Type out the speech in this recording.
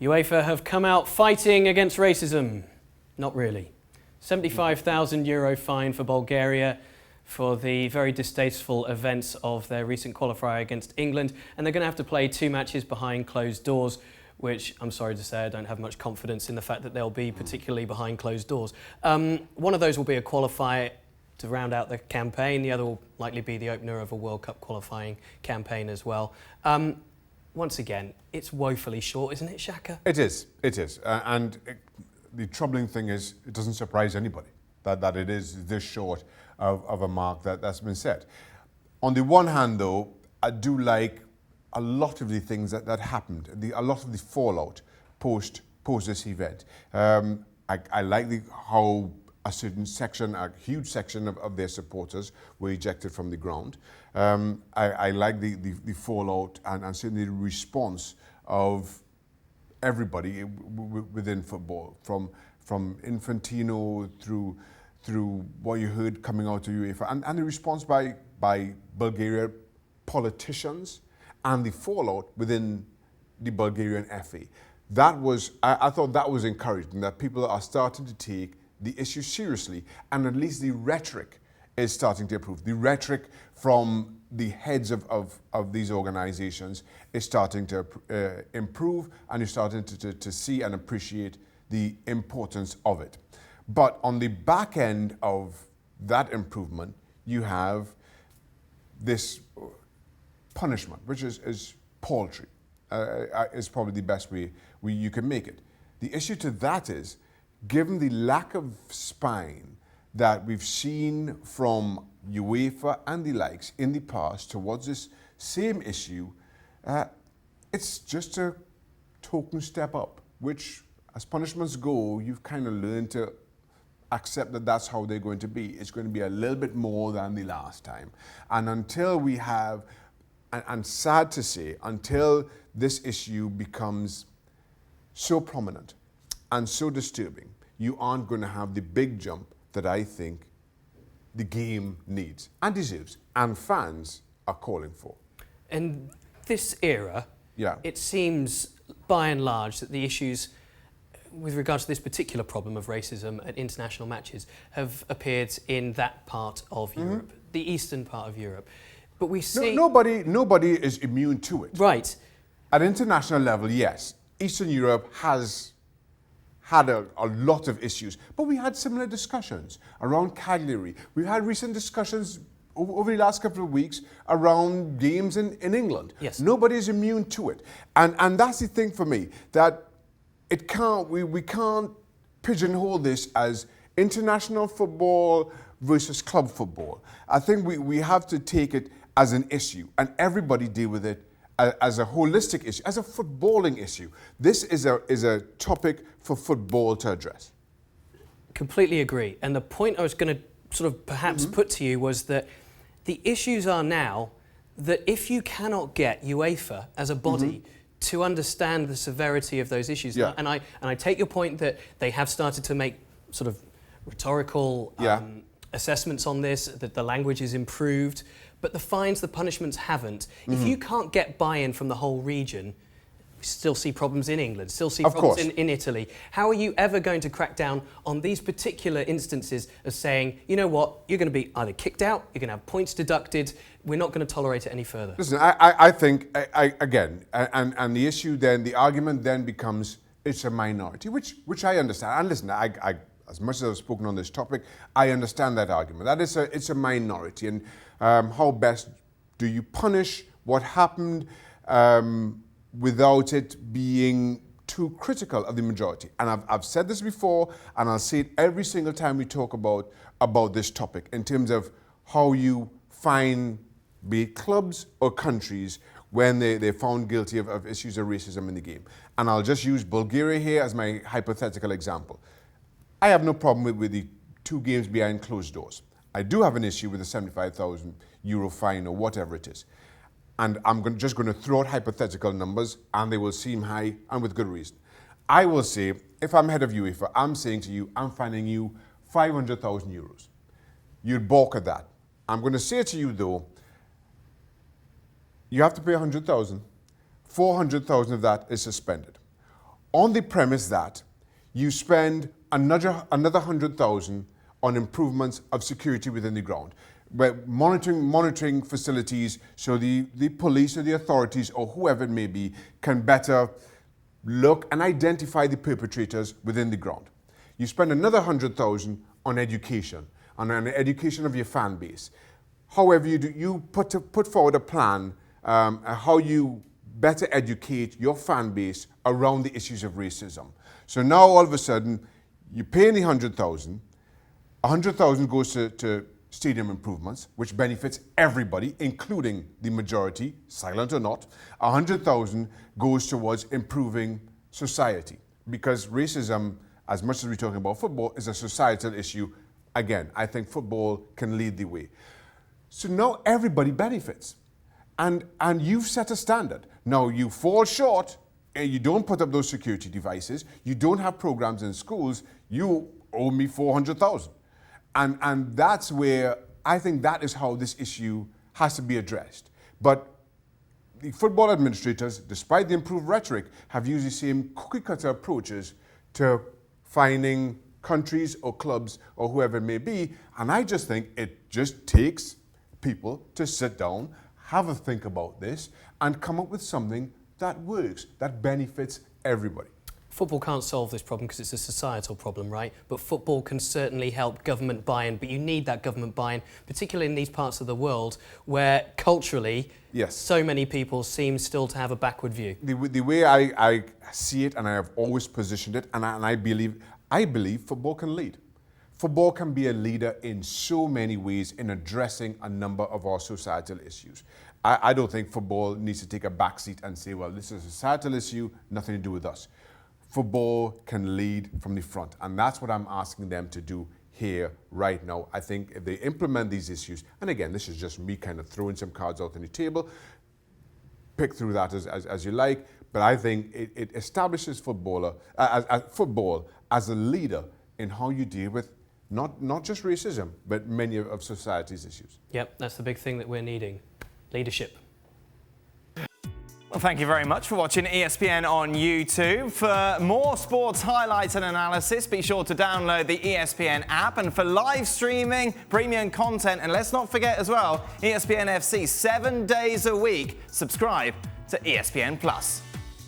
UEFA have come out fighting against racism. Not really. €75,000 fine for Bulgaria for the very distasteful events of their recent qualifier against England, and they're going to have to play 2 matches behind closed doors, which I'm sorry to say I don't have much confidence in the fact that they'll be particularly behind closed doors. One of those will be a qualifier to round out the campaign. The other will likely be the opener of a World Cup qualifying campaign as well. Once again, it's woefully short, isn't it, Shaka? It is. The troubling thing is it doesn't surprise anybody that it is this short of a mark that's been set. On the one hand, though, I do like a lot of the things that happened, a lot of the fallout post this event. I like how a certain section, a huge section of their supporters were ejected from the ground. I like the fallout and certainly the response of everybody within football, from Infantino through what you heard coming out of UEFA, and the response by Bulgaria politicians and the fallout within the Bulgarian FA. I thought that was encouraging, that people are starting to take the issue seriously, and at least the rhetoric is starting to improve. The rhetoric from the heads of these organizations is starting to improve, and you're starting to see and appreciate the importance of it. But on the back end of that improvement, you have this punishment, which is paltry, is probably the best way you can make it. The issue to that is, given the lack of spine that we've seen from UEFA and the likes in the past towards this same issue, it's just a token step up, which, as punishments go, you've kind of learned to accept that that's how they're going to be. It's going to be a little bit more than the last time. And until we have, and sad to say, until this issue becomes so prominent and so disturbing, you aren't going to have the big jump that I think the game needs and deserves, and fans are calling for. In this era, it seems by and large that the issues with regards to this particular problem of racism at international matches have appeared in that part of Europe, the eastern part of Europe. But we see... Nobody is immune to it. Right. At international level, yes, Eastern Europe has had a lot of issues, but we had similar discussions around Cagliari. We had recent discussions over the last couple of weeks around games in England. Yes. Nobody is immune to it. And that's the thing for me, that we can't pigeonhole this as international football versus club football. I think we have to take it as an issue, and everybody deal with it as a holistic issue, as a footballing issue. This is a topic for football to address. Completely agree. And the point I was going to sort of perhaps put to you was that the issues are now that if you cannot get UEFA as a body to understand the severity of those issues, and I take your point that they have started to make sort of rhetorical assessments on this, that the language is improved, but the fines, the punishments haven't. If you can't get buy-in from the whole region, we still see problems in England, still see problems in Italy. How are you ever going to crack down on these particular instances of saying, you know what, you're going to be either kicked out, you're going to have points deducted, we're not going to tolerate it any further? Listen, I think, again, and the issue then, the argument then becomes, it's a minority, which I understand. And listen, I as much as I've spoken on this topic, I understand that argument. That it's a minority, and how best do you punish what happened without it being too critical of the majority? And I've said this before, and I'll say it every single time we talk about this topic in terms of how you fine, be it clubs or countries, when they're found guilty of issues of racism in the game. And I'll just use Bulgaria here as my hypothetical example. I have no problem with the 2 games behind closed doors. I do have an issue with the €75,000 fine or whatever it is. And I'm just going to throw out hypothetical numbers, and they will seem high, and with good reason. I will say, if I'm head of UEFA, I'm saying to you, I'm fining you €500,000. You'd balk at that. I'm going to say to you, though, you have to pay 100,000. 400,000 of that is suspended. on the premise that you spend another 100,000 on improvements of security within the ground, where monitoring facilities so the police or the authorities or whoever it may be can better look and identify the perpetrators within the ground. You spend another 100,000 on education, on an education of your fan base. However, you put forward a plan how you better educate your fan base around the issues of racism. So now all of a sudden, you're paying the 100,000. 100,000 goes to stadium improvements, which benefits everybody, including the majority, silent or not. 100,000 goes towards improving society, because racism, as much as we're talking about football, is a societal issue. Again, I think football can lead the way. So now everybody benefits. And you've set a standard. Now you fall short and you don't put up those security devices, you don't have programs in schools, you owe me 400,000. And that's where I think that is how this issue has to be addressed. But the football administrators, despite the improved rhetoric, have used the same cookie-cutter approaches to finding countries or clubs or whoever it may be. And I just think it just takes people to sit down, have a think about this, and come up with something that works, that benefits everybody. Football can't solve this problem because it's a societal problem, right? But football can certainly help government buy-in, but you need that government buy-in, particularly in these parts of the world where culturally, yes, so many people seem still to have a backward view. The way I see it, and I have always positioned it, and I believe football can lead. Football can be a leader in so many ways in addressing a number of our societal issues. I don't think football needs to take a backseat and say, well, this is a societal issue, nothing to do with us. Football can lead from the front, and that's what I'm asking them to do here right now. I think if they implement these issues, and again, this is just me kind of throwing some cards out on the table, pick through that as you like, but I think it establishes football as a leader in how you deal with not just racism, but many of society's issues. Yep, that's the big thing that we're needing, leadership. Well, thank you very much for watching ESPN on YouTube. For more sports highlights and analysis, be sure to download the ESPN app. And for live streaming, premium content, and let's not forget as well, ESPN FC 7 days a week. Subscribe to ESPN+.